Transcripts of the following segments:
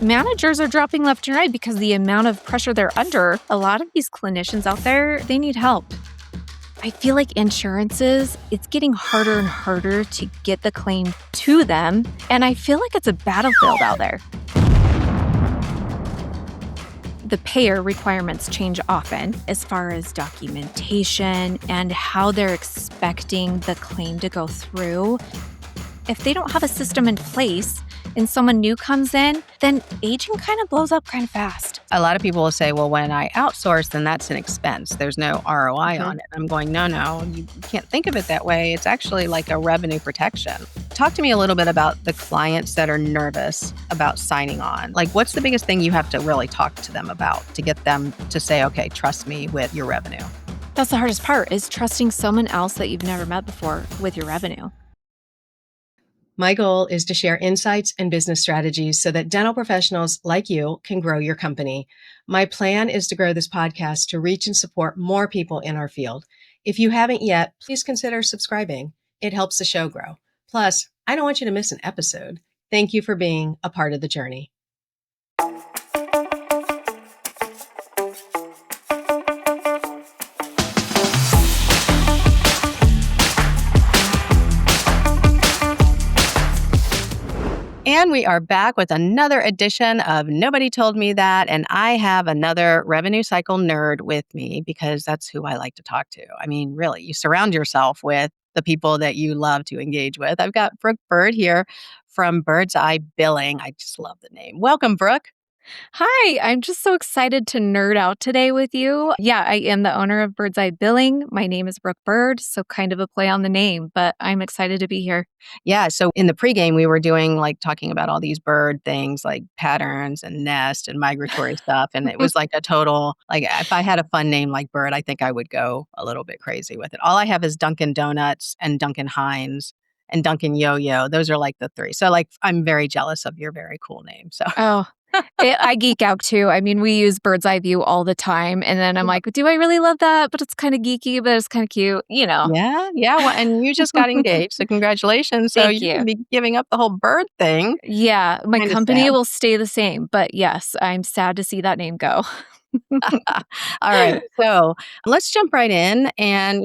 Managers are dropping left and right because the amount of pressure they're under. A lot of these clinicians out there, they need help. I feel like insurances, it's getting harder and harder to get the claim to them. And I feel like it's a battlefield out there. The payer requirements change often as far as documentation and how they're expecting the claim to go through. If they don't have a system in place and someone new comes in, then aging kind of blows up kind of fast. A lot of people will say, well, when I outsource, then that's an expense. There's no ROI on it. I'm going, no, you can't think of it that way. It's actually like a revenue protection. Talk to me a little bit about the clients that are nervous about signing on. Like, what's the biggest thing you have to really talk to them about to get them to say, okay, trust me with your revenue? That's the hardest part, is trusting someone else that you've never met before with your revenue. My goal is to share insights and business strategies so that dental professionals like you can grow your company. My plan is to grow this podcast to reach and support more people in our field. If you haven't yet, please consider subscribing. It helps the show grow. Plus, I don't want you to miss an episode. Thank you for being a part of the journey. And we are back with another edition of Nobody Told Me That. And I have another revenue cycle nerd with me because that's who I like to talk to. I mean, really, you surround yourself with the people that you love to engage with. I've got Brooke Bird here from Bird's Eye Billing. I just love the name. Welcome, Brooke. Hi, I'm just so excited to nerd out today with you. Yeah, I am the owner of Bird's Eye Billing. My name is Brooke Bird, so kind of a play on the name, but I'm excited to be here. Yeah, so in the pregame, we were doing talking about all these bird things like patterns and nest and migratory stuff. And it was like a total, if I had a fun name like Bird, I think I would go a little bit crazy with it. All I have is Dunkin' Donuts and Dunkin' Hines and Dunkin' Yo-Yo. Those are like the three. So I'm very jealous of your very cool name. So Oh, I geek out too. I mean, we use Bird's Eye View all the time. And then I'm like, do I really love that? But it's kind of geeky, but it's kind of cute, Yeah. Well, and you just got engaged, so congratulations. So Thank you you. can be giving up the whole bird thing. Yeah, my Kinda company sad. will stay the same. But yes, I'm sad to see that name go. All right. So let's jump right in and,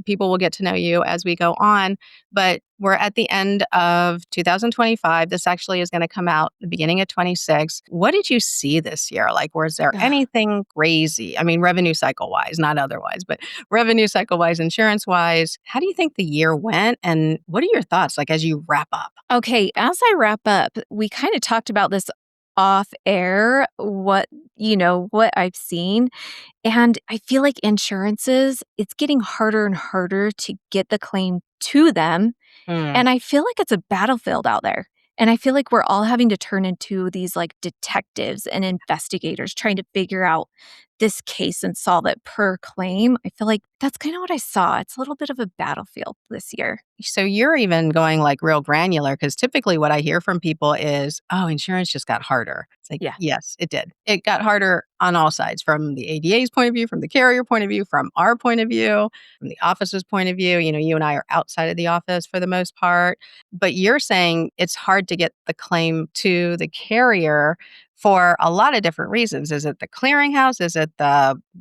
people will get to know you as we go on, but we're at the end of 2025. This actually is going to come out the beginning of 26. What did you see this year? Was there Ugh. anything crazy? I mean, revenue cycle wise, not otherwise, but revenue cycle wise, insurance wise, how do you think the year went? And what are your thoughts as you wrap up? Okay, as I wrap up, we kind of talked about this off air, what I've seen. And I feel like insurances, it's getting harder and harder to get the claim to them. And I feel like it's a battlefield out there. And I feel like we're all having to turn into these detectives and investigators trying to figure out this case and solve it per claim. I feel like that's kind of what I saw. It's a little bit of a battlefield this year. So you're even going real granular because typically what I hear from people is, oh, insurance just got harder. It's Yeah. Yes, it did. It got harder on all sides, from the ADA's point of view, from the carrier point of view, from our point of view, from the office's point of view. You and I are outside of the office for the most part. But you're saying it's hard to get the claim to the carrier for a lot of different reasons. Is it the clearinghouse? Is it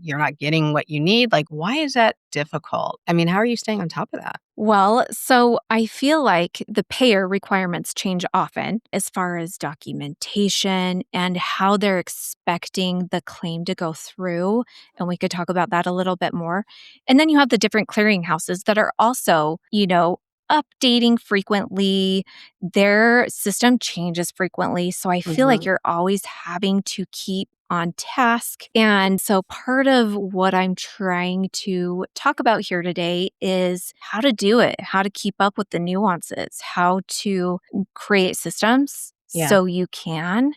you're not getting what you need? Why is that difficult? I mean, how are you staying on top of that? Well, so I feel like the payer requirements change often as far as documentation and how they're expecting the claim to go through. And we could talk about that a little bit more. And then you have the different clearinghouses that are also, updating frequently. Their system changes frequently. So I feel like you're always having to keep on task. And so part of what I'm trying to talk about here today is how to do it, how to keep up with the nuances, how to create systems so you can,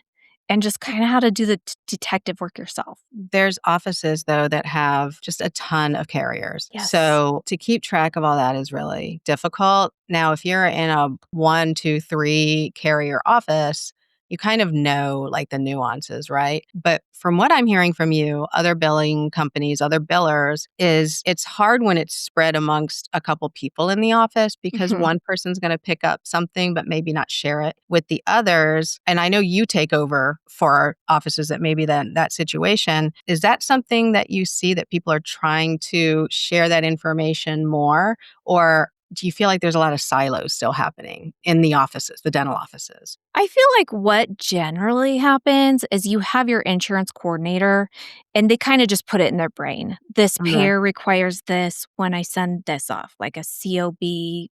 and just kind of how to do the detective work yourself. There's offices, though, that have just a ton of carriers. Yes. So to keep track of all that is really difficult. Now, if you're in a 1, 2, 3 carrier office, you kind of know like the nuances, right? But from what I'm hearing from you, other billing companies, other billers, is it's hard when it's spread amongst a couple people in the office because Mhm. one person's going to pick up something but maybe not share it with the others. And I know you take over for offices that maybe that situation. Is that something that you see that people are trying to share that information more? Or do you feel like there's a lot of silos still happening in the offices, the dental offices? I feel like what generally happens is you have your insurance coordinator and they kind of just put it in their brain. This Right. payer requires this when I send this off, like a COB,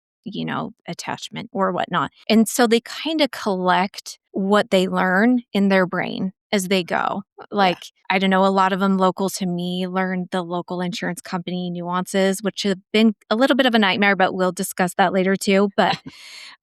attachment or whatnot. And so they kind of collect what they learn in their brain as they go. Yeah. Like, I don't know, a lot of them local to me learned the local insurance company nuances, which have been a little bit of a nightmare, but we'll discuss that later too. But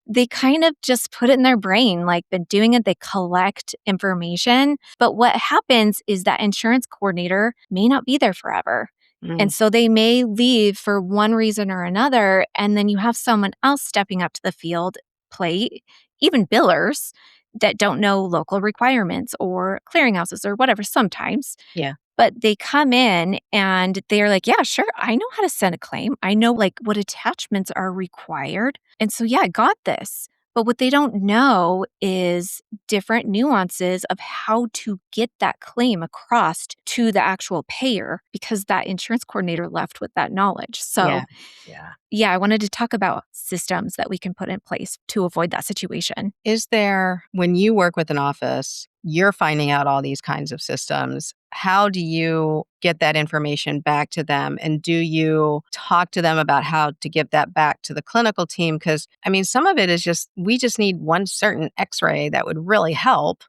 they kind of just put it in their brain, like been doing it, they collect information. But what happens is that insurance coordinator may not be there forever. And Mm, so they may leave for one reason or another. And then you have someone else stepping up to the field plate, even billers that don't know local requirements or clearinghouses or whatever sometimes. yeah. But they come in and they're like, yeah, sure, I know how to send a claim. I know like what attachments are required. And so, yeah, I got this. But what they don't know is different nuances of how to get that claim across to the actual payer because that insurance coordinator left with that knowledge. So, Yeah. Yeah. yeah, I wanted to talk about systems that we can put in place to avoid that situation. Is there, when you work with an office, you're finding out all these kinds of systems. How do you get that information back to them? And do you talk to them about how to give that back to the clinical team? Because, I mean, some of it is just, we just need one certain x ray that would really help,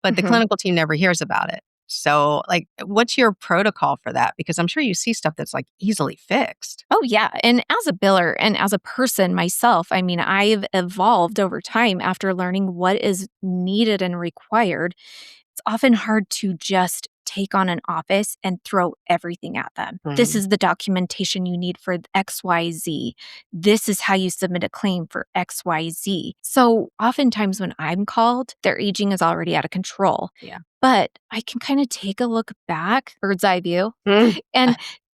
but the Mhm. clinical team never hears about it. So, like, what's your protocol for that? Because I'm sure you see stuff that's like easily fixed. Oh, yeah. And as a biller and as a person myself, I mean, I've evolved over time after learning what is needed and required. It's often hard to just take on an office and throw everything at them. This Mm, is the documentation you need for XYZ. This is how you submit a claim for XYZ. So oftentimes when I'm called, their aging is already out of control. yeah. But I can kind of take a look back, bird's eye view, Mm,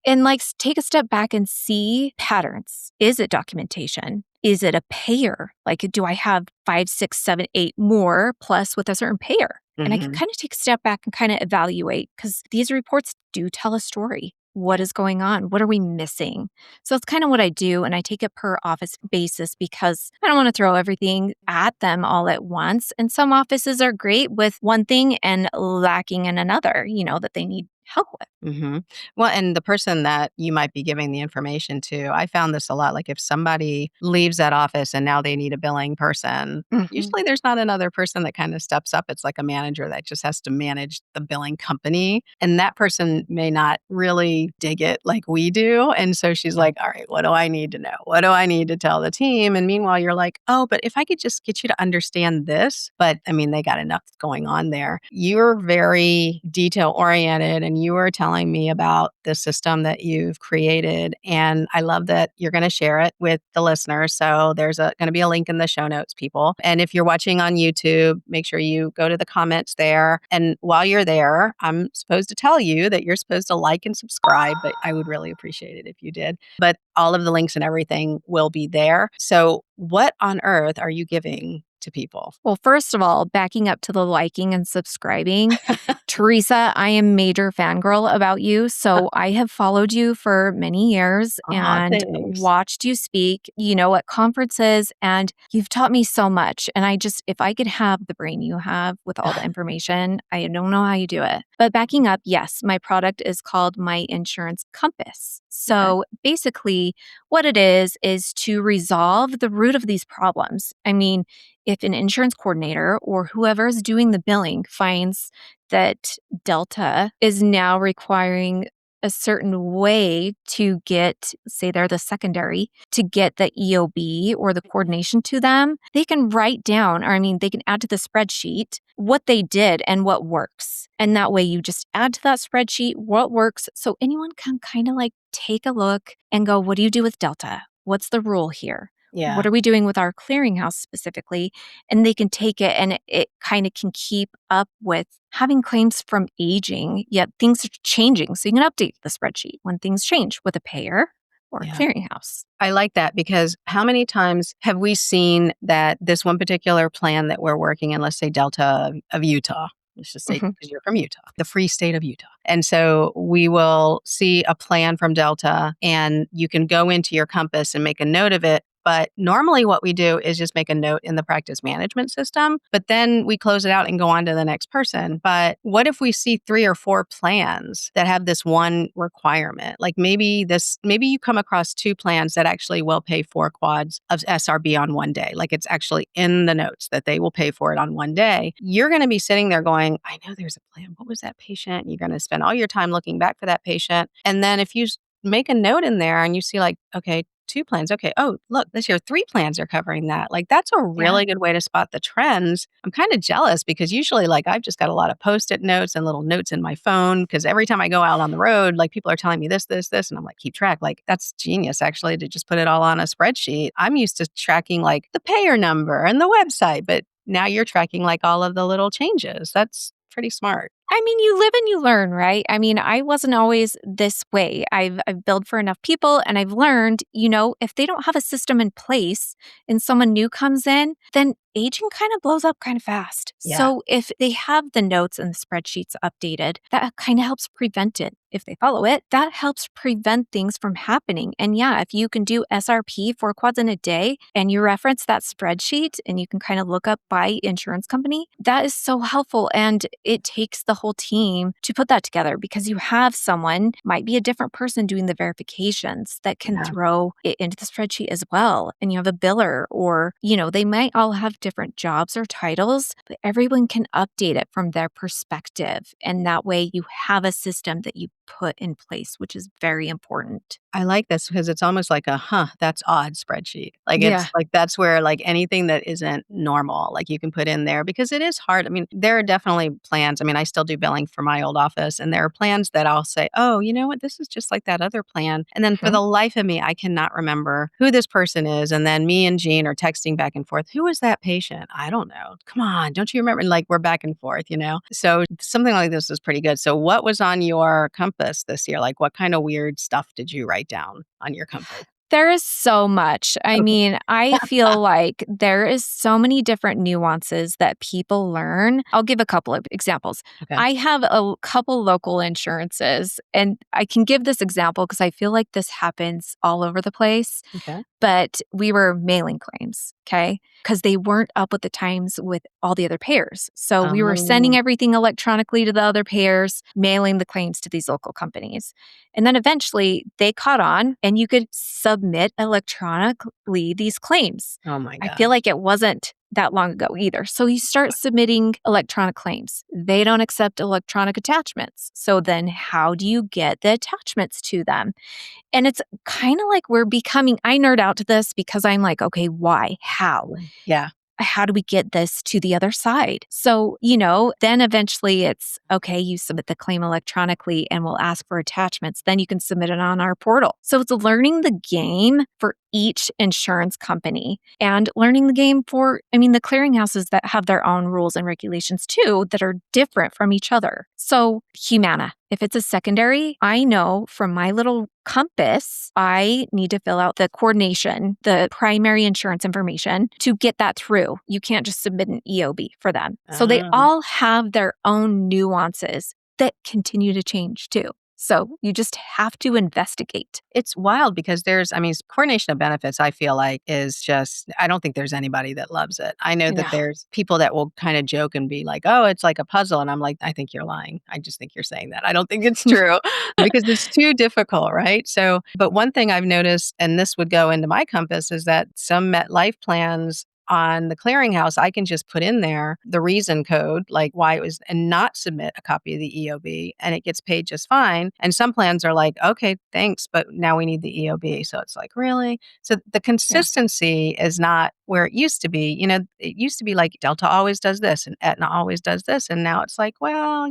and like take a step back and see patterns. Is it documentation? Is it a payer? Like, do I have 5, 6, 7, 8 more plus with a certain payer? And I can mhm. kind of take a step back and kind of evaluate because these reports do tell a story. What Yeah. is going on? What are we missing? So that's kind of what I do. And I take it per office basis because I don't want to throw everything at them all at once. And some offices are great with one thing and lacking in another, that they need help with. Mhm. Well, and the person that you might be giving the information to, I found this a lot. Like if somebody leaves that office and now they need a billing person, Mhm. usually there's not another person that kind of steps up. It's like a manager that just has to manage the billing company. And that person may not really dig it like we do. And so she's like, all right, what do I need to know? What do I need to tell the team? And meanwhile, you're like, oh, but if I could just get you to understand this, but I mean, they got enough going on there. You're very detail oriented and you were telling me about the system that you've created. And I love that you're going to share it with the listeners. So there's going to be a link in the show notes, people. And if you're watching on YouTube, make sure you go to the comments there. And while you're there, I'm supposed to tell you that you're supposed to like and subscribe, but I would really appreciate it if you did. But all of the links and everything will be there. So what on earth are you giving to people? Well, first of all, backing up to the liking and subscribing, Teresa, I am major fangirl about you. So I have followed you for many years Aw, and thanks. watched you speak, at conferences, and you've taught me so much. And if I could have the brain you have with all the information, I don't know how you do it. But backing up, yes, my product is called My Insurance Compass. Okay. So basically, what it is to resolve the root of these problems. I mean, if an insurance coordinator or whoever is doing the billing finds that Delta is now requiring a certain way to get, say they're the secondary, to get the EOB or the coordination to them, they can write down, or I mean, they can add to the spreadsheet what they did and what works. And that way you just add to that spreadsheet what works so anyone can kind of like take a look and go, what do you do with Delta? What's the rule here? Yeah. What are we doing with our clearinghouse specifically? And they can take it and it kind of can keep up with having claims from aging, yet things are changing. So you can update the spreadsheet when things change with a payer or a Yeah. clearinghouse. I like that because how many times have we seen that this one particular plan that we're working in, let's say Delta of Utah, let's just say Mhm. because you're from Utah, the free state of Utah. And so we will see a plan from Delta and you can go into your Compass and make a note of it. But normally what we do is just make a note in the practice management system, but then we close it out and go on to the next person. But what if we see 3 or 4 plans that have this one requirement? Like maybe you come across 2 plans that actually will pay 4 quads of SRB on one day. Like it's actually in the notes that they will pay for it on one day. You're going to be sitting there going, I know there's a plan. What was that patient? You're going to spend all your time looking back for that patient. And then if you make a note in there and you see like, okay, 2 plans. Okay. Oh, look, this year 3 plans are covering that. Like that's a Yeah. really good way to spot the trends. I'm kind of jealous because usually like I've just got a lot of post-it notes and little notes in my phone because every time I go out on the road, like people are telling me this, this, this, and I'm like, keep track. Like that's genius actually to just put it all on a spreadsheet. I'm used to tracking like the payer number and the website, but now you're tracking like all of the little changes. That's pretty smart. I mean, you live and you learn, right? I mean, I wasn't always this way. I've built for enough people and I've learned, if they don't have a system in place and someone new comes in, then aging kind of blows up kind of fast. Yeah. So if they have the notes and the spreadsheets updated, that kind of helps prevent it. If they follow it, that helps prevent things from happening. And yeah, if you can do SRP 4 quads in a day and you reference that spreadsheet and you can kind of look up by insurance company, that is so helpful. And it takes the whole team to put that together because you have someone, might be a different person doing the verifications that can Yeah. throw it into the spreadsheet as well. And you have a biller or, they might all have different jobs or titles, but everyone can update it from their perspective. And that way you have a system that you put in place, which is very important. I like this because it's almost like that's odd spreadsheet. Like Yeah. it's like that's where like anything that isn't normal, like you can put in there because it is hard. I mean, there are definitely plans. I mean, I still do billing for my old office and there are plans that I'll say, oh, you know what? This is just like that other plan. And then for the life of me, I cannot remember who this person is. And then me and Jean are texting back and forth. Who is that patient? I don't know. Come on. Don't you remember? And like we're back and forth. So something like this is pretty good. So what was on your compass this year? Like what kind of weird stuff did you write down on your compass? There is so much. I Okay. mean, I feel like there is so many different nuances that people learn. I'll give a couple of examples. Okay. I have a couple local insurances, and I can give this example because I feel like this happens all over the place. Okay. But we were mailing claims, okay? Because they weren't up with the times with all the other payers. So we were sending everything electronically to the other payers, mailing the claims to these local companies. And then eventually they caught on and you could submit electronically these claims. Oh my I God. feel like it wasn't that long ago either. So you start submitting electronic claims. They don't accept electronic attachments. So then how do you get the attachments to them? And it's kind of like I nerd out to this because I'm like, okay, why? How? Yeah. How do we get this to the other side? So, then eventually it's, okay, you submit the claim electronically and we'll ask for attachments. Then you can submit it on our portal. So it's learning the game for each insurance company and learning the game for, the clearinghouses that have their own rules and regulations too that are different from each other. So Humana, if it's a secondary, I know from my little compass, I need to fill out the coordination, the primary insurance information to get that through. You can't just submit an EOB for them. So they all have their own nuances that continue to change too. So you just have to investigate. It's wild because coordination of benefits, I feel like is just, I don't think there's anybody that loves it. I know that No. there's people that will kind of joke and be like, oh, it's like a puzzle. And I'm like, I think you're lying. I just think you're saying that. I don't think it's true because it's too difficult, right? So, but one thing I've noticed, and this would go into my compass, is that some MetLife plans on the clearinghouse, I can just put in there the reason code, like why it was, and not submit a copy of the EOB, and it gets paid just fine. And some plans are like, okay, thanks, but now we need the EOB. So it's like, really? So the Yeah. consistency is not where it used to be. It used to be like Delta always does this and Aetna always does this. And now it's like, well,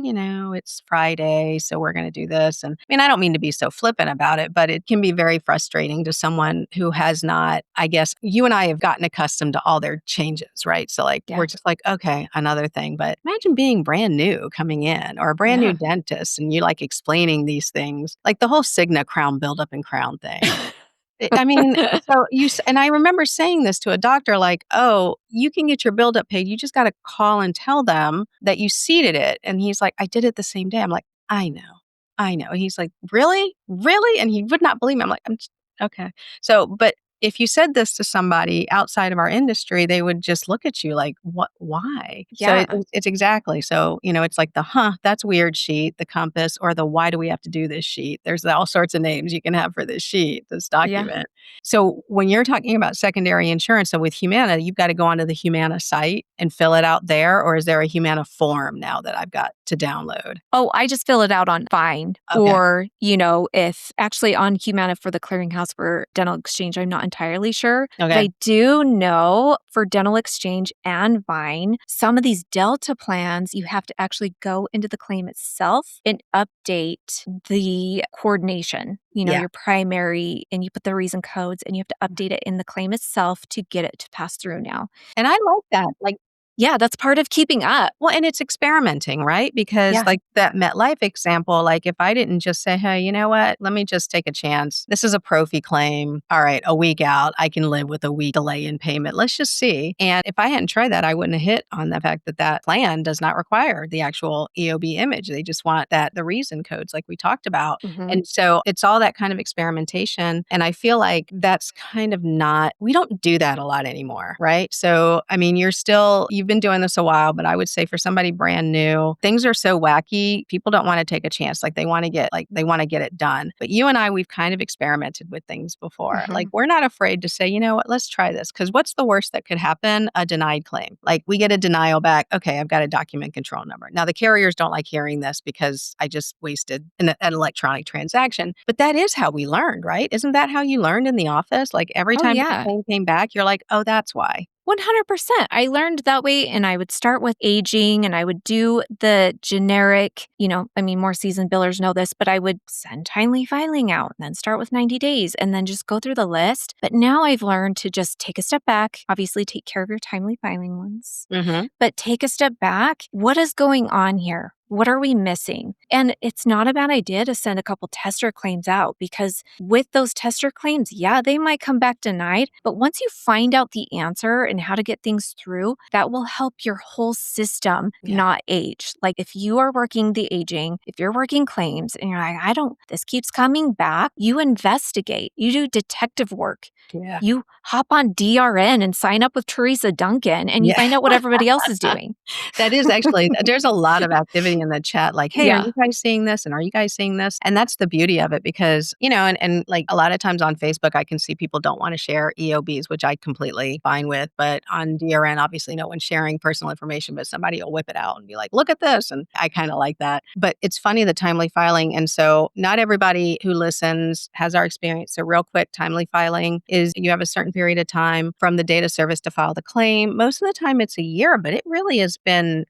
it's Friday, so we're going to do this. And I mean, I don't mean to be so flippant about it, but it can be very frustrating to someone who has not, I guess, you and I have gotten accustomed to all their changes, right? So like, Yeah. we're just like, okay, another thing. But imagine being brand new coming in, or a brand new dentist, and you like explaining these things, like the whole Cigna crown buildup and crown thing. I mean, so and I remember saying this to a doctor, like, oh, you can get your buildup paid. You just got to call and tell them that you seeded it. And he's like, I did it the same day. I'm like, I know. I know. He's like, really? Really? And he would not believe me. I'm like, okay. So, but if you said this to somebody outside of our industry, they would just look at you like, what, why? So Yeah. it's exactly. So, it's like that's weird sheet, the compass, or the why do we have to do this sheet? There's all sorts of names you can have for this sheet, this Yeah. document. So when you're talking about secondary insurance, so with Humana, you've got to go onto the Humana site and fill it out there, or is there a Humana form now that I've got to download? Oh, I just fill it out on Vine. Okay. Or, if actually on Humana for the clearinghouse for dental exchange, I'm not entirely sure. But Okay. I do know for dental exchange and Vine, some of these Delta plans, you have to actually go into the claim itself and update the coordination, Yeah. your primary, and you put the reason codes and you have to update it in the claim itself to get it to pass through now. And I like that. Like, Yeah, that's part of keeping up. well, and it's experimenting, right? Because Yeah. like that MetLife example, like if I didn't just say, hey, you know what? Let me just take a chance. This is a Profi claim. All right, a week out. I can live with a week delay in payment. Let's just see. And if I hadn't tried that, I wouldn't have hit on the fact that that plan does not require the actual EOB image. They just want the reason codes like we talked about. Mhm. And so it's all that kind of experimentation. And I feel like that's kind of we don't do that a lot anymore, right? So, I mean, you've been doing this a while, but I would say for somebody brand new, things are so wacky. People don't want to take a chance. Like they want to get it done. But you and I, we've kind of experimented with things before. Mhm. Like we're not afraid to say, you know what, let's try this. Because what's the worst that could happen? A denied claim. Like we get a denial back. Okay, I've got a document control number. Now the carriers don't like hearing this because I just wasted an electronic transaction. But that is how we learned, right? Isn't that how you learned in the office? Like every Oh, time yeah. the claim came back, you're like, oh, that's why. 100%. I learned that way, and I would start with aging, and I would do the generic, more seasoned billers know this, but I would send timely filing out and then start with 90 days and then just go through the list. But now I've learned to just take a step back, obviously take care of your timely filing ones, but take a step back. What is going on here? What are we missing? And it's not a bad idea to send a couple tester claims out, because with those tester claims, yeah, they might come back denied. But once you find out the answer and how to get things through, that will help your whole system not age. Like if you are working the aging, if you're working claims and you're like, this keeps coming back, you investigate, you do detective work. Yeah. You hop on DRN and sign up with Teresa Duncan and you find out what everybody else is doing. That is actually, there's a lot of activity in the chat. Like, hey, are you guys seeing this? And are you guys seeing this? And that's the beauty of it because, and like a lot of times on Facebook, I can see people don't want to share EOBs, which I completely fine with. But on DRN, obviously no one's sharing personal information, but somebody will whip it out and be like, look at this. And I kind of like that. But it's funny, the timely filing. And so not everybody who listens has our experience. So real quick, timely filing is you have a certain period of time from the date of service to file the claim. Most of the time it's a year, but it really has been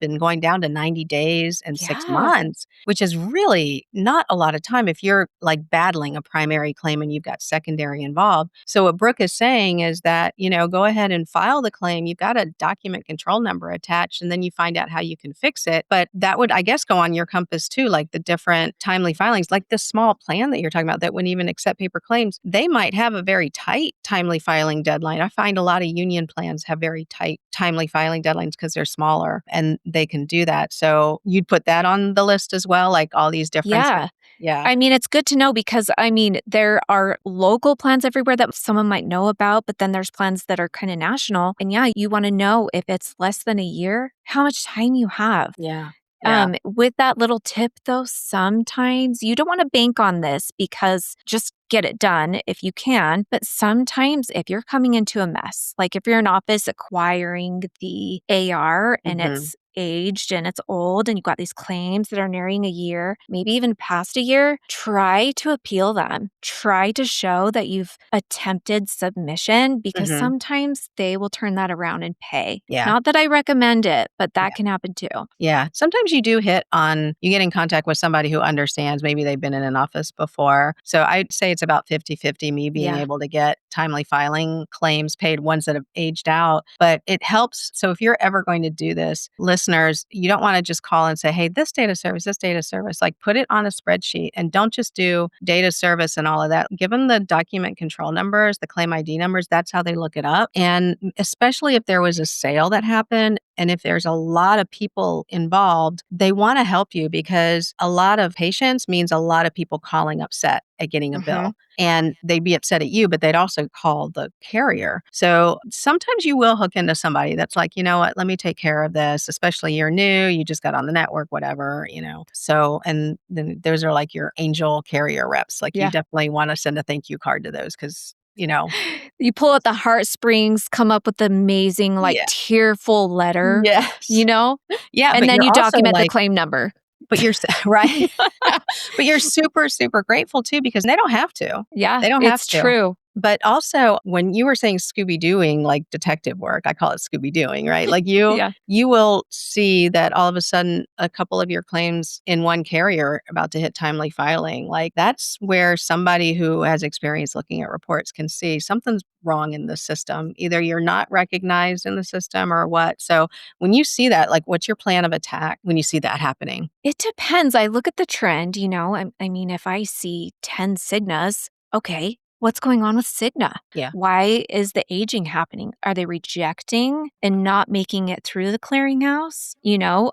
been going down to 90 days and 6 months, which is really not a lot of time if you're like battling a primary claim and you've got secondary involved. So what Brooke is saying is that, go ahead and file the claim. You've got a document control number attached, and then you find out how you can fix it. But that would, I guess, go on your compass too, like the different timely filings, like the small plan that you're talking about that wouldn't even accept paper claims. They might have a very tight timely filing deadline. I find a lot of union plans have very tight timely filing deadlines because they're smaller and they can do that. So you'd put that on the list as well, like all these different. Yeah. I mean, it's good to know because, there are local plans everywhere that someone might know about, but then there's plans that are kind of national. And yeah, you want to know if it's less than a year, how much time you have. Yeah. Yeah. With that little tip, though, sometimes you don't want to bank on this because just get it done if you can. But sometimes if you're coming into a mess, like if you're in office acquiring the AR and Mhm. it's aged and it's old and you've got these claims that are nearing a year, maybe even past a year, try to appeal them. Try to show that you've attempted submission because Mhm. sometimes they will turn that around and pay. Yeah. Not that I recommend it, but that Yeah. can happen too. Yeah. Sometimes you get in contact with somebody who understands. Maybe they've been in an office before. So I'd say it's about 50-50 me being Yeah. able to get timely filing claims paid, ones that have aged out. But it helps. So if you're ever going to do this, listeners, you don't want to just call and say, hey, this data service, like put it on a spreadsheet and don't just do data service and all of that. Give them the document control numbers, the claim ID numbers. That's how they look it up. And especially if there was a sale that happened, and if there's a lot of people involved, they want to help you because a lot of patients means a lot of people calling upset at getting a Mhm. bill. And they'd be upset at you, but they'd also call the carrier. So sometimes you will hook into somebody that's like, you know what, let me take care of this, especially you're new, you just got on the network, whatever. So, and then those are like your angel carrier reps. Like you Yeah. definitely want to send a thank you card to those because. You pull out the heartstrings, come up with amazing, like, Yeah. tearful letter, Yes. you know? Yeah, And but then you're you also document the like, claim number. but you're right. But you're super, super grateful too because they don't have to. Yeah, They don't have it's to. true. But also, when you were saying Scooby Dooing, like detective work, I call it Scooby Dooing, right? Like Yeah. you will see that all of a sudden a couple of your claims in one carrier are about to hit timely filing. Like that's where somebody who has experience looking at reports can see something's wrong in the system. Either you're not recognized in the system or what. So when you see that, like what's your plan of attack when you see that happening? It depends. I look at the trend, I mean, if I see 10 Cignas, okay, what's going on with Cigna? Yeah. Why is the aging happening? Are they rejecting and not making it through the clearinghouse?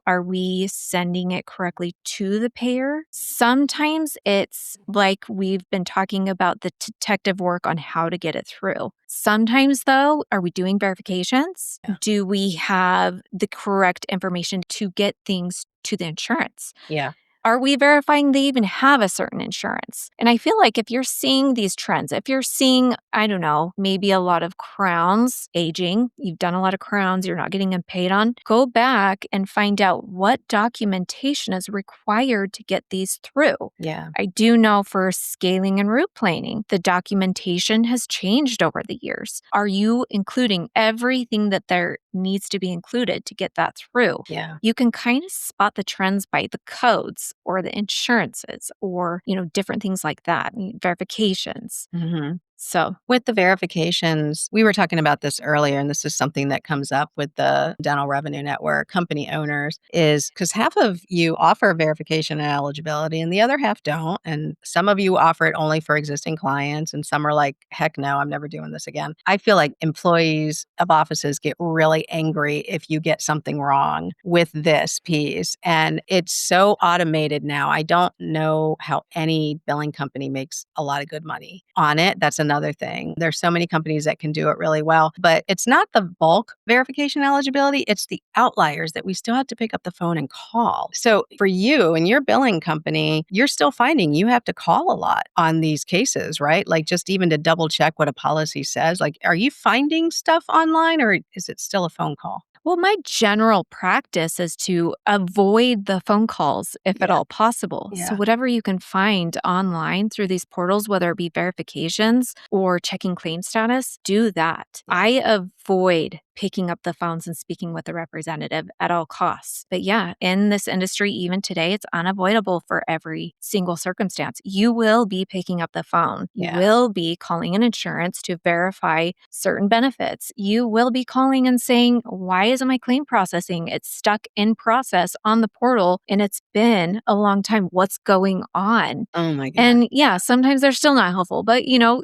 Are we sending it correctly to the payer? Sometimes it's like we've been talking about the detective work on how to get it through. Sometimes, though, are we doing verifications? Yeah. Do we have the correct information to get things to the insurance? Yeah. Are we verifying they even have a certain insurance? And I feel like if you're seeing these trends, if you're seeing, I don't know, maybe a lot of crowns aging, you've done a lot of crowns, you're not getting them paid on, go back and find out what documentation is required to get these through. Yeah. I do know for scaling and route planning, the documentation has changed over the years. Are you including everything that there needs to be included to get that through? Yeah. You can kind of spot the trends by the codes or the insurances or, different things like that, verifications. Hmm. So, With the verifications, we were talking about this earlier, and this is something that comes up with the Dental Revenue Network company owners is because half of you offer verification and eligibility and the other half don't. And some of you offer it only for existing clients, and some are like, heck no, I'm never doing this again. I feel like employees of offices get really angry if you get something wrong with this piece. And it's so automated now. I don't know how any billing company makes a lot of good money on it. That's another thing. There's so many companies that can do it really well, but it's not the bulk verification eligibility, it's the outliers that we still have to pick up the phone and call. So for you and your billing company, you're still finding you have to call a lot on these cases, right? Like just even to double check what a policy says. Like, are you finding stuff online or is it still a phone call? well, my general practice is to avoid the phone calls if at Yeah. all possible. So, Yeah. whatever you can find online through these portals, whether it be verifications or checking claim status, do that. Yeah. I avoid picking up the phones and speaking with a representative at all costs. But yeah, in this industry, even today, it's unavoidable for every single circumstance. You will be picking up the phone. You Yeah. will be calling an insurance to verify certain benefits. You will be calling and saying, why isn't my claim processing? It's stuck in process on the portal and it's been a long time. What's going on? Oh my God. And yeah, sometimes they're still not helpful, but Yeah.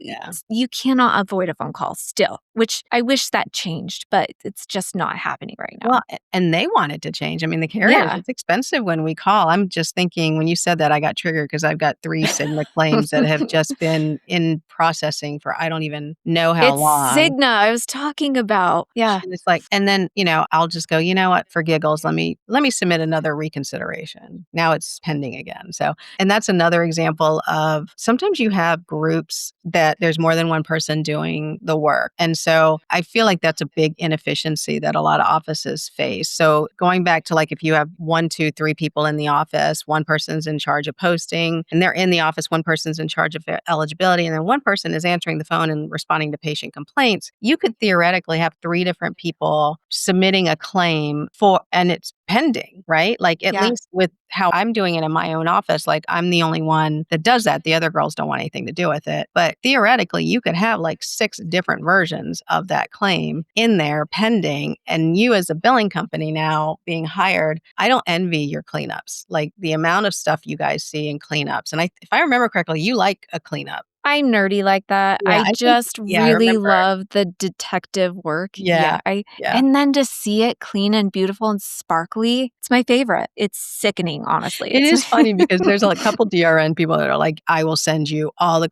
you cannot avoid a phone call still, which I wish that changed. But but it's just not happening right Well, now. and they want it to change. I mean, the carriers, Yeah. it's expensive when we call. I'm just thinking when you said that, I got triggered because I've got 3 Cigna claims that have just been in processing for I don't even know how It's long. Cigna I was talking about. Yeah. And it's like and then, I'll just go, "You know what? For giggles, let me submit another reconsideration." Now it's pending again. So, and that's another example of sometimes you have groups that there's more than one person doing the work. And so I feel like that's a big inefficiency that a lot of offices face. So going back to like if you have one, two, three people in the office, one person's in charge of posting and they're in the office, one person's in charge of eligibility, and then one person is answering the phone and responding to patient complaints, you could theoretically have 3 different people submitting a claim for, and it's pending, right? Like at Yeah. least with how I'm doing it in my own office, like I'm the only one that does that. The other girls don't want anything to do with it. But theoretically, you could have like 6 different versions of that claim in there pending. And you as a billing company now being hired, I don't envy your cleanups, like the amount of stuff you guys see in cleanups. And if I remember correctly, you like a cleanup. I'm nerdy like that. Yeah, I I think, just yeah, I really remember. love the detective work. Yeah. Yeah, I Yeah. and then to see it clean and beautiful and sparkly, it's my favorite. It's sickening, honestly. It It's is funny because there's a couple DRN people that are like, "I will send you all the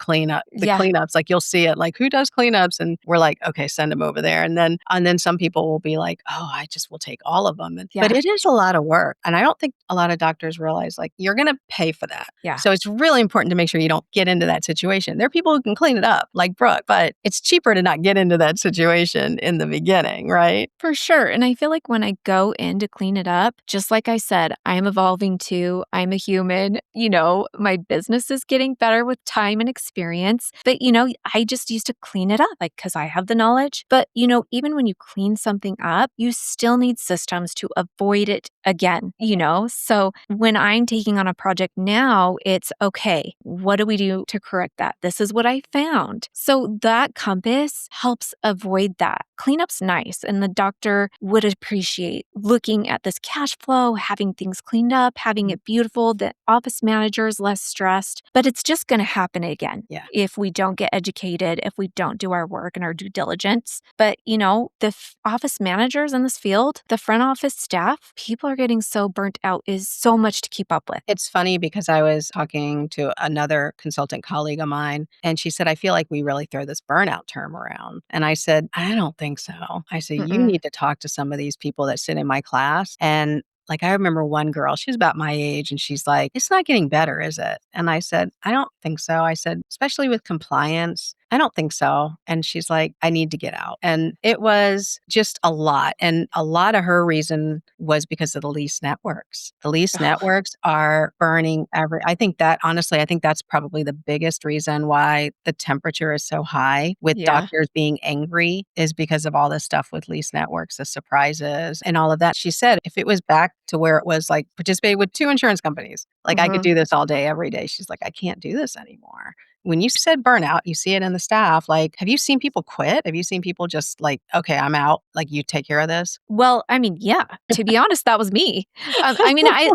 Yeah, cleanups." Like, you'll see it, like, "Who does cleanups?" And we're like, "Okay, send them over there." And then some people will be like, "Oh, I just will take all of them." But yeah, it is a lot of work, and I don't think a lot of doctors realize, like, you're gonna pay for that. yeah. So it's really important to make sure you don't get into that situation. There are people who can clean it up, like Brooke, but it's cheaper to not get into that situation in the beginning, right? For sure. And I feel like when I go in to clean it up, just like I said, I'm evolving too. I'm a human. My business is getting better with time and experience. But, I just used to clean it up, like, because I have the knowledge. But, even when you clean something up, you still need systems to avoid it again. So when I'm taking on a project now, it's okay, what do we do to correct that? This is what I found. So that compass helps avoid that. Cleanup's nice, and the doctor would appreciate looking at this cash flow, having things cleaned up, having it beautiful. The office manager is less stressed, but it's just going to happen again Yeah. if we don't get educated, if we don't do our work and our due diligence. But, the office managers in this field, the front office staff, people are getting so burnt out, is so much to keep up with. It's funny because I was talking to another consultant colleague of mine, and she said, "I feel like we really throw this burnout term around." And I said, "I don't think so." I said, "You Mm-mm. need to talk to some of these people that sit in my class." And like, I remember one girl, she was about my age, and she's like, "It's not getting better, is it?" And I said, "I don't think so." I said, "Especially with compliance, I don't think so." And she's like, "I need to get out." And it was just a lot. And a lot of her reason was because of the lease networks. The lease Ugh, networks are burning I think that honestly, I think that's probably the biggest reason why the temperature is so high with yeah. doctors being angry is because of all this stuff with lease networks, the surprises and all of that. She said if it was back to where it was like participate with 2 insurance companies, like I could Hmm. do this all day, every day. She's like, I can't do this anymore. When you said burnout, you see it in the staff. Like, have you seen people quit? Have you seen people just like, okay, I'm out. Like, you take care of this? Well, I mean, yeah, to be honest, that was me. I mean, I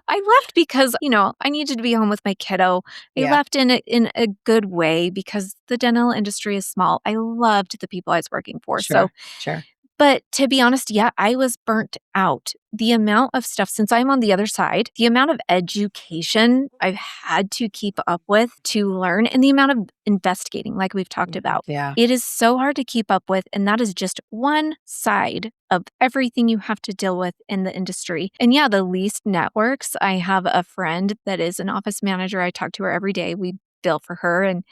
I left because, I needed to be home with my kiddo. I Yeah, left in a good way because the dental industry is small. I loved the people I was working for. So, sure, sure. but to be honest, yeah, I was burnt out. The amount of stuff, since I'm on the other side, the amount of education I've had to keep up with to learn, and the amount of investigating, like we've talked about, Yeah, it is so hard to keep up with. And that is just one side of everything you have to deal with in the industry. And yeah, the leased networks, I have a friend that is an office manager. I talk to her every day. We bill for her. And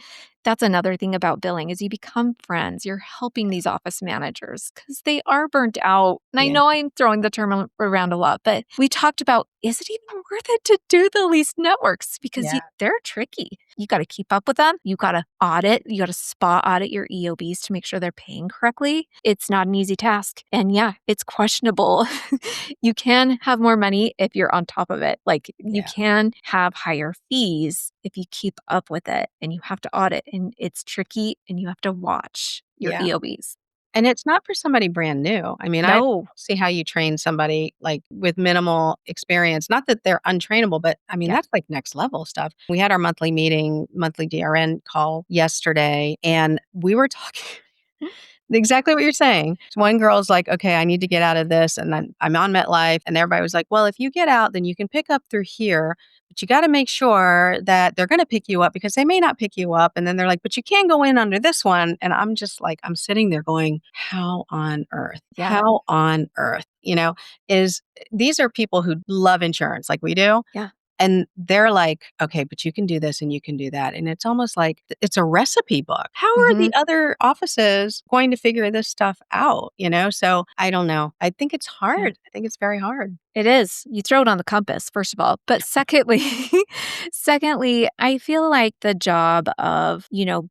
that's another thing about billing is you become friends. You're helping these office managers because they are burnt out. And I yeah, know I'm throwing the term around a lot, but we talked about, is it even worth it to do the leased networks? Because yeah, they're tricky. You got to keep up with them. You got to audit. You got to spot audit your EOBs to make sure they're paying correctly. It's not an easy task. And yeah, it's questionable. You can have more money if you're on top of it. Like you yeah, can have higher fees if you keep up with it, and you have to audit, and it's tricky, and you have to watch your yeah. EOBs. And it's not for somebody brand new. I mean, I don't No. see how you train somebody like with minimal experience. Not that they're untrainable, but I mean, Yeah. that's like next level stuff. We had our monthly meeting, monthly DRN call yesterday, and we were talking. exactly what you're saying. One girl's like, okay, I need to get out of this. And I'm on MetLife. And everybody was like, well, if you get out, then you can pick up through here. But you got to make sure that they're going to pick you up because they may not pick you up. And then they're like, but you can go in under this one. And I'm just like, I'm sitting there going, how on earth? Yeah. How on earth? Is these are people who love insurance like we do. Yeah. And they're like, okay, but you can do this and you can do that. And it's almost like it's a recipe book. How are the other offices going to figure this stuff out? So I don't know. I think it's Yeah. hard. I think it's very hard. It is. You throw it on the compass, first of all. But secondly, I feel like the job of,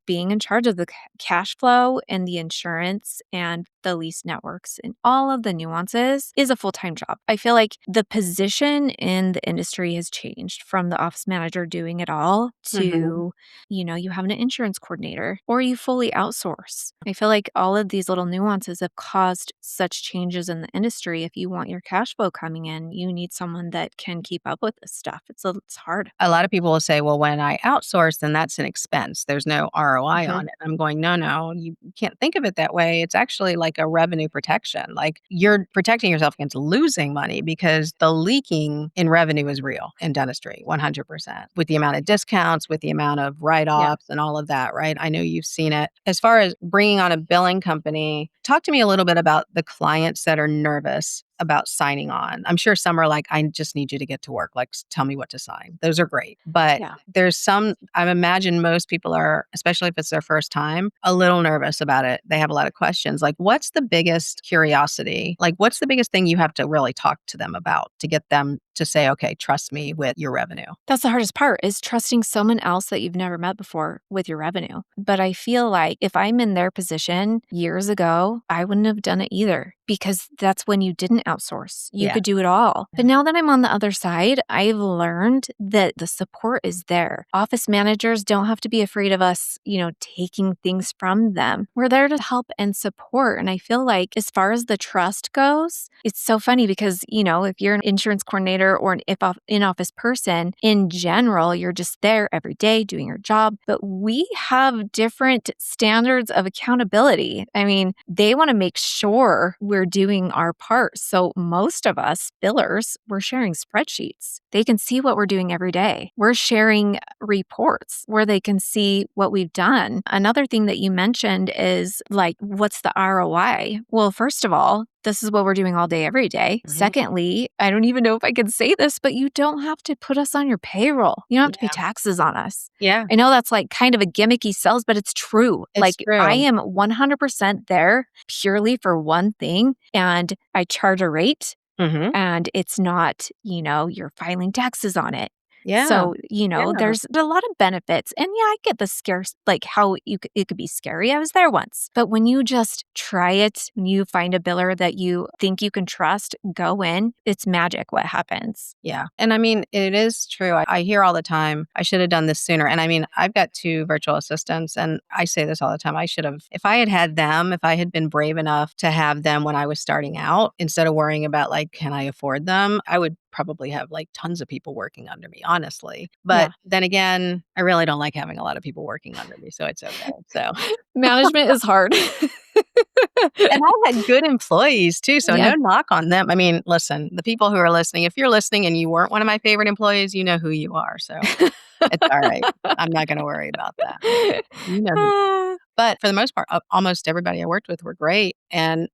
being in charge of the cash flow and the insurance and the lease networks and all of the nuances is a full-time job. I feel like the position in the industry has changed from the office manager doing it all to, you have an insurance coordinator or you fully outsource. I feel like all of these little nuances have caused such changes in the industry. If you want your cash flow coming in, you need someone that can keep up with this stuff. It's hard. A lot of people will say, well, when I outsource, then that's an expense. There's no ROI Mhm. on it. I'm going, no, you can't think of it that way. It's actually like a revenue protection. Like you're protecting yourself against losing money because the leaking in revenue is real in dentistry, 100%, with the amount of discounts, with the amount of write Yeah. offs and all of that, right? I know you've seen it. As far as bringing on a billing company, talk to me a little bit about the clients that are nervous about signing on. I'm sure some are like, I just need you to get to work. Like, tell me what to sign. Those are great. But Yeah. there's some, I imagine most people are, especially if it's their first time, a little nervous about it. They have a lot of questions. Like, what's the biggest curiosity? Like, what's the biggest thing you have to really talk to them about to get them to say, okay, trust me with your revenue? That's the hardest part is trusting someone else that you've never met before with your revenue. But I feel like if I'm in their position years ago, I wouldn't have done it either because that's when you didn't outsource. You Yeah. could do it all. But now that I'm on the other side, I've learned that the support is there. Office managers don't have to be afraid of us, taking things from them. We're there to help and support. And I feel like as far as the trust goes, it's so funny because, if you're an insurance coordinator or an in-office person, in general, you're just there every day doing your job. But we have different standards of accountability. I mean, they want to make sure we're doing our part. So most of us billers, we're sharing spreadsheets. They can see what we're doing every day. We're sharing reports where they can see what we've done. Another thing that you mentioned is like, what's the ROI? Well, first of all, this is what we're doing all day, every day. Secondly, I don't even know if I can say this, but you don't have to put us on your payroll. You don't have to pay taxes on us. Yeah. I know that's like kind of a gimmicky sales, but it's true. It's true. I am 100% there purely for one thing, and I charge a rate, and it's not, you're filing taxes on it. Yeah. So, Yeah. there's a lot of benefits. And yeah, I get the scarce, like how it could be scary. I was there once. But when you just try it, you find a biller that you think you can trust, go in, it's magic what happens. Yeah. And I mean, it is true. I hear all the time, I should have done this sooner. And I mean, I've got 2 virtual assistants, and I say this all the time. I should have, if I had had them, if I had been brave enough to have them when I was starting out, instead of worrying about like, can I afford them? I would probably have like tons of people working under me, honestly. But then again, I really don't like having a lot of people working under me. So it's okay. So Management is hard. and I had good employees too. So Yeah. no knock on them. I mean, listen, the people who are listening, if you're listening and you weren't one of my favorite employees, you know who you are. So it's all right. I'm not going to worry about that. You know who. But for the most part, almost everybody I worked with were great. And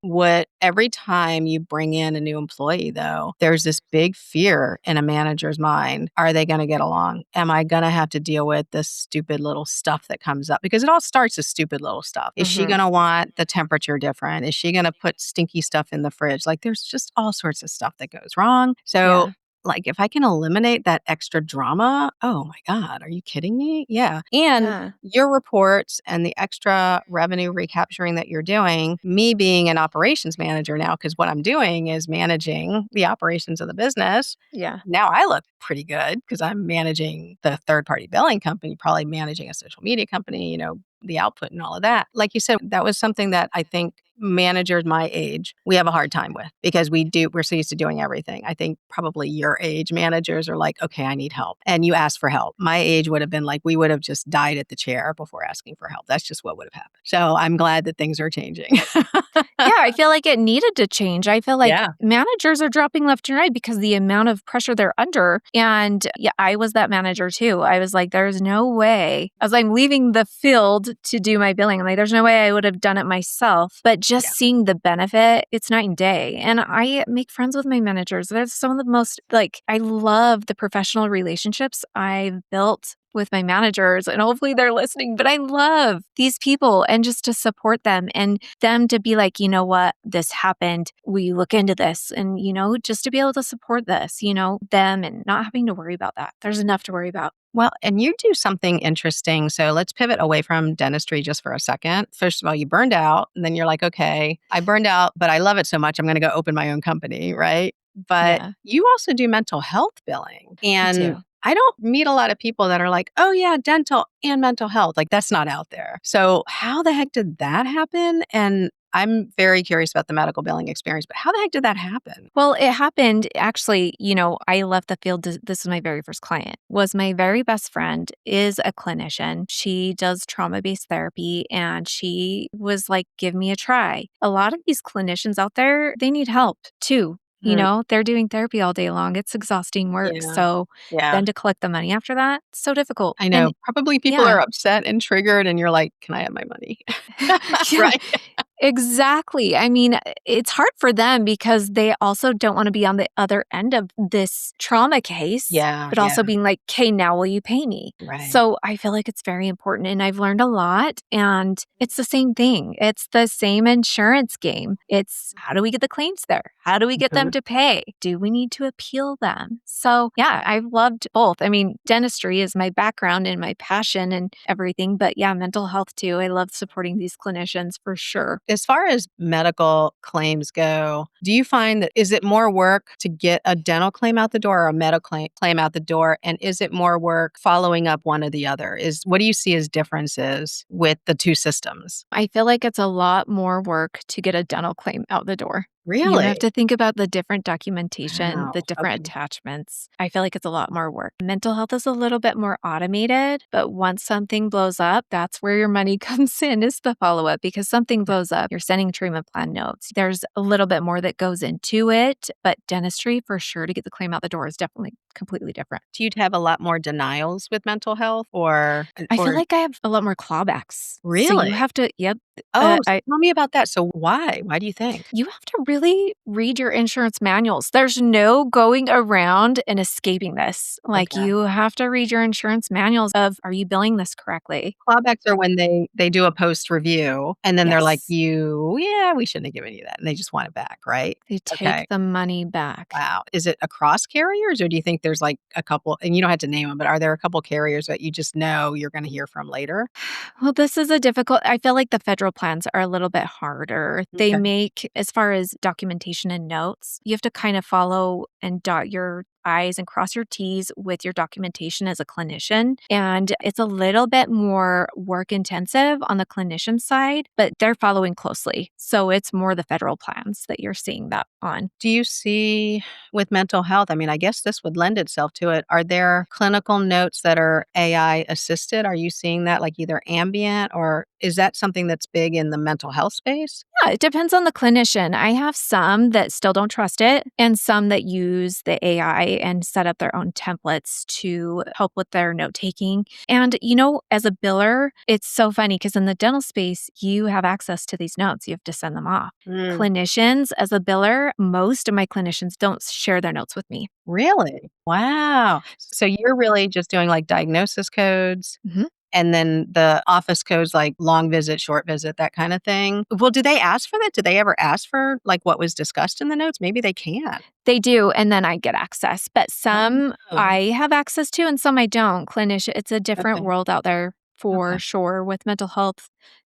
every time you bring in a new employee, though, there's this big fear in a manager's mind. Are they going to get along? Am I going to have to deal with this stupid little stuff that comes up? Because it all starts as stupid little stuff. Is she going to want the temperature different? Is she going to put stinky stuff in the fridge? Like there's just all sorts of stuff that goes wrong. So like if I can eliminate that extra drama, oh my God, are you kidding me? Yeah. And your reports and the extra revenue recapturing that you're doing, me being an operations manager now, because what I'm doing is managing the operations of the business. Yeah. Now I look pretty good because I'm managing the third-party billing company, probably managing a social media company, the output and all of that. Like you said, that was something that I think managers my age, we have a hard time with because we're so used to doing everything. I think probably your age managers are like, okay, I need help. And you ask for help. My age would have been like, we would have just died at the chair before asking for help. That's just what would have happened. So I'm glad that things are changing. Yeah, I feel like it needed to change. I feel like Yeah. managers are dropping left and right because the amount of pressure they're under. And yeah, I was that manager too. I was like, there's no way. As I'm leaving the field to do my billing, I'm like, there's no way I would have done it myself. But just seeing the benefit, it's night and day. And I make friends with my managers. There's some of the most, I love the professional relationships I've built with my managers, and hopefully they're listening, but I love these people and just to support them and them to be like, you know what, this happened. We look into this and, just to be able to support this, them and not having to worry about that. There's enough to worry about. Well, and you do something interesting. So let's pivot away from dentistry just for a second. First of all, you burned out, and then you're like, okay, I burned out, but I love it so much, I'm going to go open my own company, right? But you also do mental health billing. And I don't meet a lot of people that are like, oh yeah, dental and mental health. Like that's not out there. So how the heck did that happen? And I'm very curious about the medical billing experience, but how the heck did that happen? Well, it happened actually, I left the field. This was my very first client, was my very best friend, is a clinician. She does trauma-based therapy and she was like, give me a try. A lot of these clinicians out there, they need help too. They're doing therapy all day long. It's exhausting work. Yeah. So then to collect the money after that, so difficult. I know. And Probably people are upset and triggered, and you're like, can I have my money? Right? Exactly. I mean, it's hard for them because they also don't want to be on the other end of this trauma case. But also being like, okay, now will you pay me? Right. So I feel like it's very important. And I've learned a lot. And it's the same thing. It's the same insurance game. It's how do we get the claims there? How do we get them to pay? Do we need to appeal them? So yeah, I've loved both. I mean, dentistry is my background and my passion and everything. But yeah, mental health too. I love supporting these clinicians for sure. As far as medical claims go, do you find that is it more work to get a dental claim out the door or a medical claim out the door? And is it more work following up one or the other? What do you see as differences with the two systems? I feel like it's a lot more work to get a dental claim out the door. Really? You have to think about the different documentation, the different attachments. I feel like it's a lot more work. Mental health is a little bit more automated, but once something blows up, that's where your money comes in, is the follow-up, because something blows up, you're sending treatment plan notes. There's a little bit more that goes into it, but dentistry, for sure, to get the claim out the door is definitely completely different. Do you have a lot more denials with mental health or? I feel like I have a lot more clawbacks. Really? So you have to, Oh, so tell me about that. So why? Why do you think? You have to really read your insurance manuals. There's no going around and escaping this. You have to read your insurance manuals of, are you billing this correctly? Clawbacks are when they do a post review and then they're like, we shouldn't have given you that. And they just want it back, right? They take the money back. Wow. Is it across carriers or do you think there's like a couple, and you don't have to name them, but are there a couple carriers that you just know you're going to hear from later? Well, this is I feel like the federal plans are a little bit harder. They make, as far as documentation and notes, you have to kind of follow and dot your I's and cross your T's with your documentation as a clinician. And it's a little bit more work intensive on the clinician side, but they're following closely. So it's more the federal plans that you're seeing that on. Do you see with mental health? I mean, I guess this would lend itself to it. Are there clinical notes that are AI assisted? Are you seeing that like either ambient or is that something that's big in the mental health space? Yeah, it depends on the clinician. I have some that still don't trust it and some that use the AI and set up their own templates to help with their note taking. And, as a biller, it's so funny because in the dental space, you have access to these notes. You have to send them off. Clinicians, as a biller, most of my clinicians don't share their notes with me. Really? Wow. So you're really just doing like diagnosis codes. And then the office codes like long visit, short visit, that kind of thing. Well, do they ask for that? Do they ever ask for like what was discussed in the notes? Maybe they can. They do, and then I get access. But some I have access to and some I don't. Clinician, it's a different world out there for sure with mental health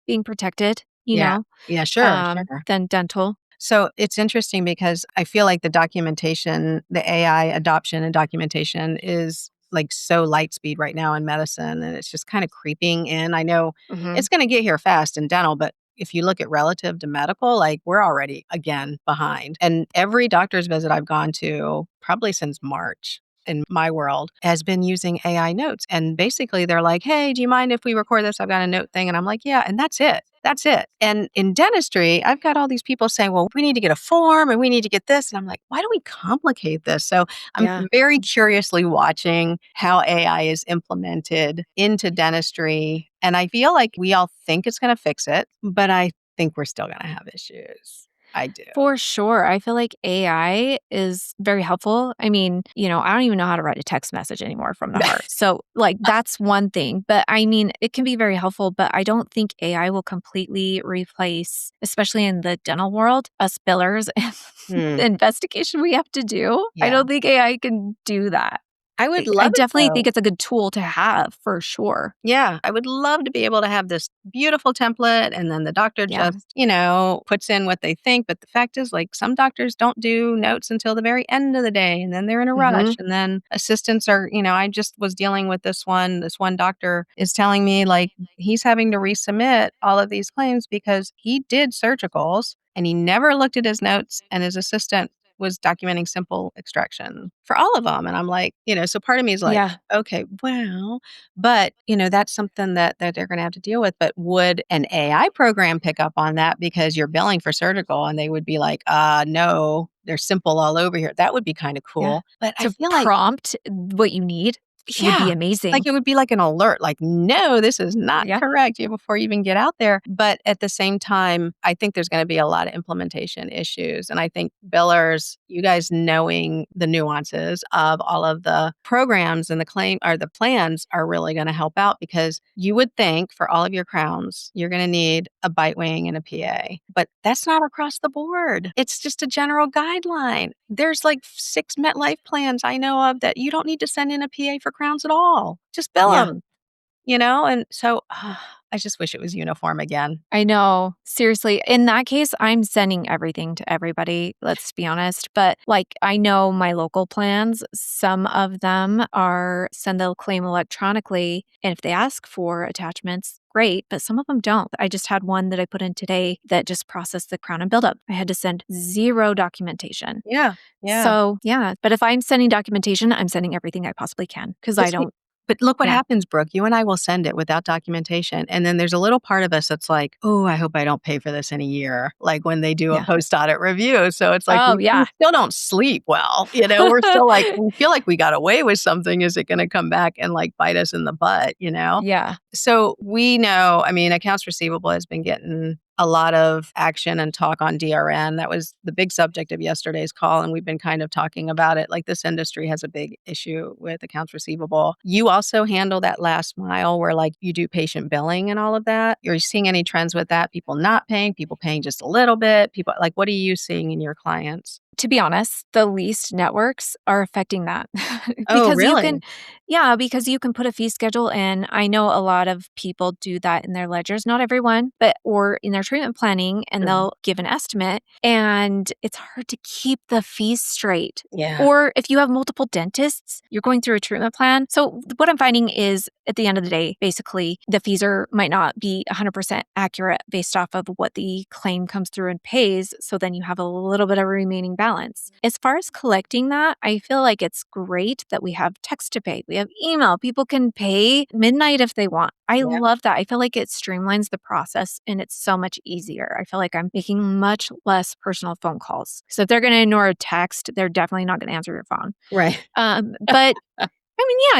being protected, Yeah, sure. than dental. So it's interesting because I feel like the documentation, the AI adoption and documentation is like so light speed right now in medicine and it's just kind of creeping in. I know it's going to get here fast in dental, but if you look at relative to medical, like we're already again behind. And every doctor's visit I've gone to, probably since March, in my world, has been using AI notes. And basically they're like, hey, do you mind if we record this? I've got a note thing. And I'm like, yeah. And that's it. That's it. And in dentistry, I've got all these people saying, well, we need to get a form and we need to get this. And I'm like, why do we complicate this? So I'm Yeah. very curiously watching how AI is implemented into dentistry. And I feel like we all think it's going to fix it, but I think we're still going to have issues. I do. For sure. I feel like AI is very helpful. I mean, I don't even know how to write a text message anymore from the heart. So, like, that's one thing. But I mean, it can be very helpful, but I don't think AI will completely replace, especially in the dental world, us billers and the investigation we have to do. I Yeah. don't think AI can do that. I would I love it definitely though. think it's a good tool to have for sure. Yeah, I would love to be able to have this beautiful template and then the doctor Yeah. just, puts in what they think. But the fact is, like, some doctors don't do notes until the very end of the day and then they're in a rush. And then assistants are, I just was dealing with this one. This one doctor is telling me, like, he's having to resubmit all of these claims because he did surgicals and he never looked at his notes and his assistant was documenting simple extraction for all of them. And I'm like, so part of me is like, Yeah. okay, well, but, that's something that they're going to have to deal with. But would an AI program pick up on that because you're billing for surgical and they would be like, no, they're simple all over here. That would be kind of Yeah. cool. But I To feel like, prompt what you need would yeah, be amazing. like it would be like an alert, like, no, this is not Yeah. correct before you even get out there. But at the same time, I think there's going to be a lot of implementation issues. And I think billers, you guys knowing the nuances of all of the programs and the plans are really going to help out because you would think for all of your crowns, you're going to need a bite wing and a PA. But that's not across the board. It's just a general guideline. There's like 6 MetLife plans I know of that you don't need to send in a PA for crowns at all. Just bill Yeah. them, And so I just wish it was uniform again. I know. Seriously. In that case, I'm sending everything to everybody, let's be honest. But like, I know my local plans, some of them are send the claim electronically. And if they ask for attachments, great. But some of them don't. I just had one that I put in today that just processed the crown and buildup. I had to send 0 documentation. Yeah. Yeah. So, yeah. But if I'm sending documentation, I'm sending everything I possibly can because I don't. But look what Yeah. happens, Brooke. You and I will send it without documentation. And then there's a little part of us that's like, oh, I hope I don't pay for this in a year, like when they do a Yeah. post-audit review. So it's like, Oh, we yeah. still don't sleep well. We're still like, we feel like we got away with something. Is it going to come back and like bite us in the butt, Yeah. So we know, accounts receivable has been getting a lot of action and talk on DRN. That was the big subject of yesterday's call. And we've been kind of talking about it. Like this industry has a big issue with accounts receivable. You also handle that last mile where like you do patient billing and all of that. You're seeing any trends with that? People not paying, people paying just a little bit, people like, what are you seeing in your clients? To be honest, the leased networks are affecting that. Oh, Because really? because you can put a fee schedule in. I know a lot of people do that in their ledgers, not everyone, or in their treatment planning, and they'll give an estimate. And it's hard to keep the fees straight. Yeah. Or if you have multiple dentists, you're going through a treatment plan. So what I'm finding is at the end of the day, basically, the fees might not be 100% accurate based off of what the claim comes through and pays. So then you have a little bit of remaining balance. As far as collecting that, I feel like it's great that we have text to pay. We have email. People can pay midnight if they want. I love that. I feel like it streamlines the process and it's so much easier. I feel like I'm making much less personal phone calls. So if they're going to ignore a text, they're definitely not going to answer your phone. Right. But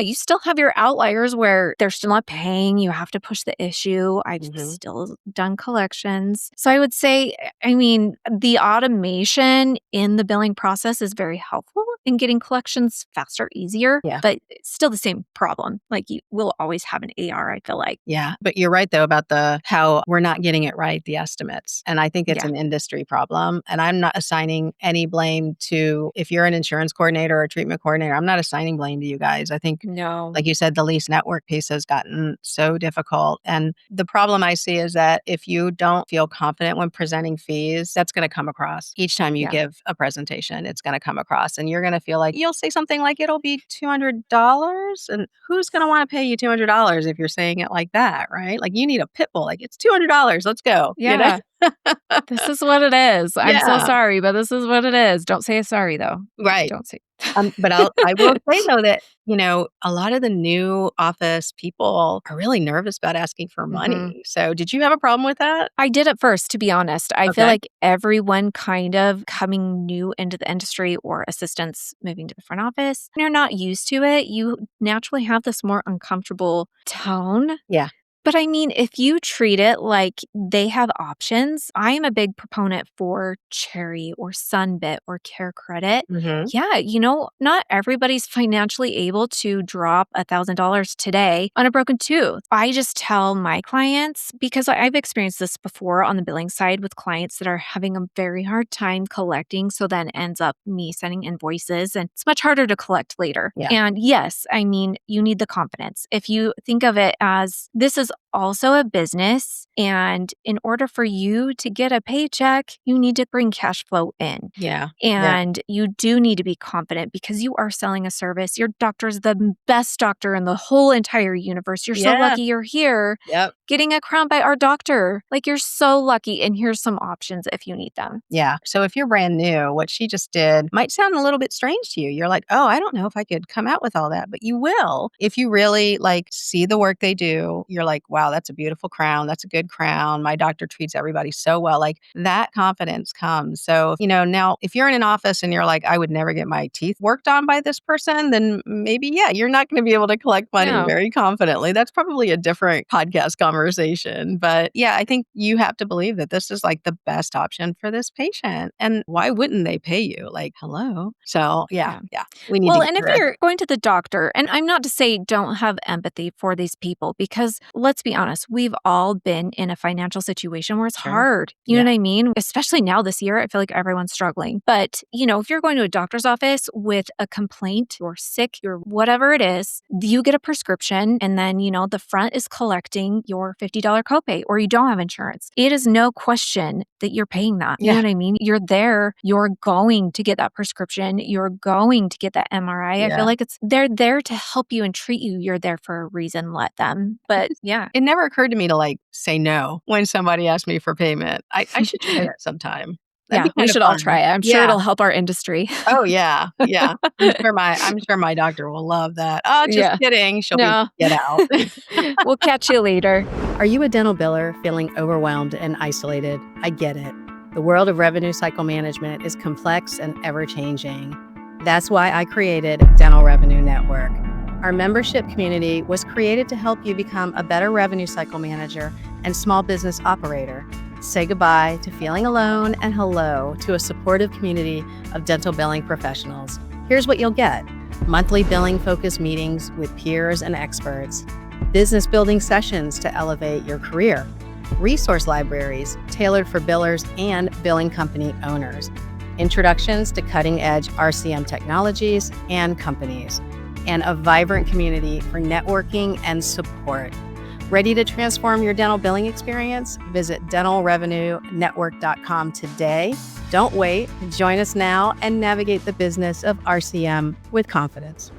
you still have your outliers where they're still not paying. You have to push the issue. I've still done collections. So I would say, the automation in the billing process is very helpful in getting collections faster, easier, but it's still the same problem. Like you will always have an AR, I feel like. Yeah. But you're right, though, about how we're not getting it right, the estimates. And I think it's an industry problem. And I'm not assigning any blame to, if you're an insurance coordinator or a treatment coordinator, I'm not assigning blame to you guys. I think, No. like you said, the lease network piece has gotten so difficult. And the problem I see is that if you don't feel confident when presenting fees, that's going to come across. Each time you Yeah. give a presentation, it's going to come across. And you're going to feel like you'll say something like it'll be $200. And who's going to want to pay you $200 if you're saying it like that, right? Like you need a pit bull. Like it's $200. Let's go. Yeah. This is what it is. I'm so Yeah. sorry, but this is what it is. Don't say sorry though. Right. Don't say. But I will say though that, a lot of the new office people are really nervous about asking for Mhm. money. So did you have a problem with that? I did at first, to be honest. I feel Okay. like everyone kind of coming new into the industry or assistants moving to the front office, when you're not used to it, you naturally have this more uncomfortable tone. Yeah. But I mean, if you treat it like they have options, I am a big proponent for Cherry or Sunbit or Care Credit. Mhm. Yeah, not everybody's financially able to drop $1,000 today on a broken tooth. I just tell my clients, because I've experienced this before on the billing side with clients that are having a very hard time collecting. So then ends up me sending invoices and it's much harder to collect later. Yeah. And yes, I mean, you need the confidence. If you think of it as this is also a business, and in order for you to get a paycheck, you need to bring cash flow in. Yeah. Yeah. And you do need to be confident because you are selling a service. Your doctor's the best doctor in the whole entire universe. You're so Yeah. lucky you're here Yep. getting a crown by our doctor. Like you're so lucky. And here's some options if you need them. Yeah. So if you're brand new, what she just did might sound a little bit strange to you. You're like, oh, I don't know if I could come out with all that, but you will. If you really see the work they do, you're like, wow, that's a beautiful crown. That's a good crown. My doctor treats everybody so well. Like that confidence comes. So, now if you're in an office and you're like, I would never get my teeth worked on by this person, then maybe, yeah, you're not going to be able to collect money No. very confidently. That's probably a different podcast conversation. But yeah, I think you have to believe that this is like the best option for this patient. And why wouldn't they pay you? Like, hello. So yeah, we need to Well, get and if rid of you're going to the doctor, and I'm not to say don't have empathy for these people, because let's be honest, we've all been in a financial situation where it's Sure. hard. You Yeah. know what I mean? Especially now this year, I feel like everyone's struggling. But, if you're going to a doctor's office with a complaint, you're sick, you're whatever it is, you get a prescription, and then, the front is collecting your $50 copay, or you don't have insurance. It is no question that you're paying that. You know Yeah. what I mean? You're there, you're going to get that prescription, you're going to get that MRI. I Yeah. feel like they're there to help you and treat you. You're there for a reason, let them. But yeah. It never occurred to me to say no when somebody asked me for payment. I should try that sometime. That'd Yeah, be we kind of should all fun. try it. I'm sure Yeah. it'll help our industry. Oh yeah. Yeah. I'm sure my doctor will love that. Oh, just Yeah. kidding. She'll No. get out. We'll catch you later. Are you a dental biller feeling overwhelmed and isolated? I get it. The world of revenue cycle management is complex and ever-changing. That's why I created Dental Revenue Network. Our membership community was created to help you become a better revenue cycle manager and small business operator. Say goodbye to feeling alone and hello to a supportive community of dental billing professionals. Here's what you'll get: monthly billing-focused meetings with peers and experts, business building sessions to elevate your career, resource libraries tailored for billers and billing company owners, introductions to cutting-edge RCM technologies and companies, and a vibrant community for networking and support. Ready to transform your dental billing experience? Visit dentalrevenuenetwork.com today. Don't wait. Join us now and navigate the business of RCM with confidence.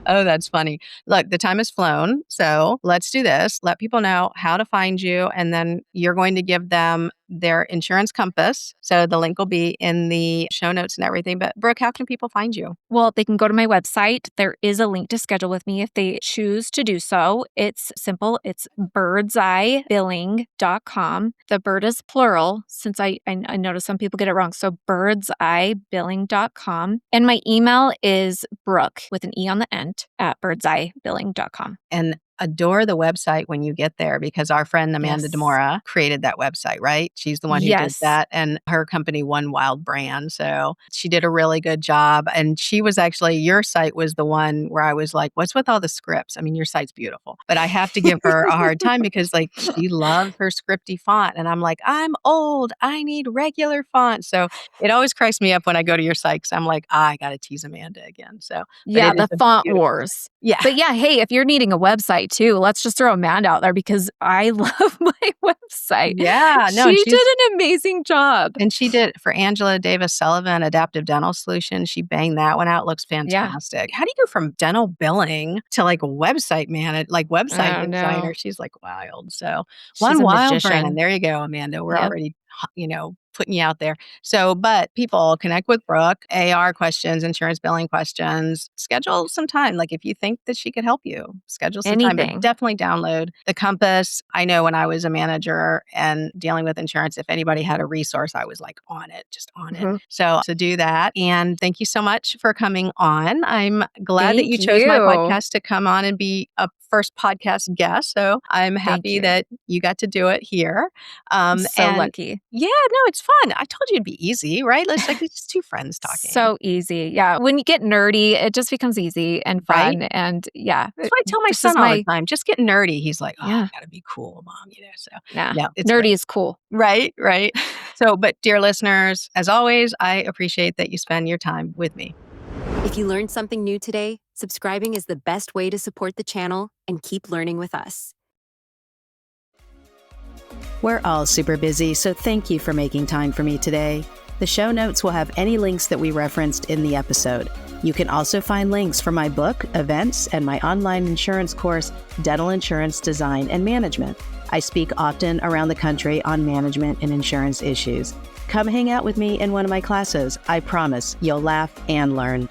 Oh, that's funny. Look, the time has flown. So let's do this. Let people know how to find you. And then you're going to give them their insurance compass. So the link will be in the show notes and everything. But Brooke, how can people find you? Well, they can go to my website. There is a link to schedule with me if they choose to do so. It's simple. It's birdseyebilling.com. The bird is plural, since I notice some people get it wrong. So birdseyebilling.com. And my email is Brooke with an E on the end at birdseyebilling.com. And adore the website when you get there because our friend Amanda Yes. Demora created that website, right? She's the one who did Yes. that, and her company won Wild Brand. So she did a really good job. And she was actually, your site was the one where I was like, what's with all the scripts? I mean, your site's beautiful, but I have to give her a hard time because like she loves her scripty font. And I'm like, I'm old. I need regular font. So it always cracks me up when I go to your site because I'm like, I got to tease Amanda again. So, but Yeah, it is the a font beautiful site. wars. Yeah. But yeah, hey, if you're needing a website too, let's just throw Amanda out there because I love my website. Yeah. No, and She did an amazing job. and she did for Angela Davis Sullivan, Adaptive Dental Solutions. She banged that one out. Looks Yeah. fantastic. How do you go from dental billing to like a website like website Oh, designer? no. She's like wild. So She's one a wild brand. magician. There you go, Amanda. We're Yep. already, putting you out there. So, but people connect with Brooke, AR questions, insurance billing questions, schedule some time. Like if you think that she could help you, schedule some time, but Anything. definitely download the Compass. I know when I was a manager and dealing with insurance, if anybody had a resource, I was like on it, just on it. Mhm. So do that. And thank you so much for coming on. I'm glad that you Thank chose my you. podcast to come on and be a first podcast guest. So I'm Thank happy you. that you got to do it here. I'm so And lucky. yeah, no, it's fun. I told you it'd be easy, right? It's just two friends talking, So easy. Yeah. When you get nerdy, it just becomes easy and right? fun. And yeah, That's what I tell my this is son all the my, time. Just get nerdy. He's like, oh, I yeah, gotta be cool, mom. So nah, no, it's nerdy great. is cool. Right, right. So, but dear listeners, as always, I appreciate that you spend your time with me. If you learned something new today, subscribing is the best way to support the channel and keep learning with us. We're all super busy, so thank you for making time for me today. The show notes will have any links that we referenced in the episode. You can also find links for my book, events, and my online insurance course, Dental Insurance Design and Management. I speak often around the country on management and insurance issues. Come hang out with me in one of my classes. I promise you'll laugh and learn.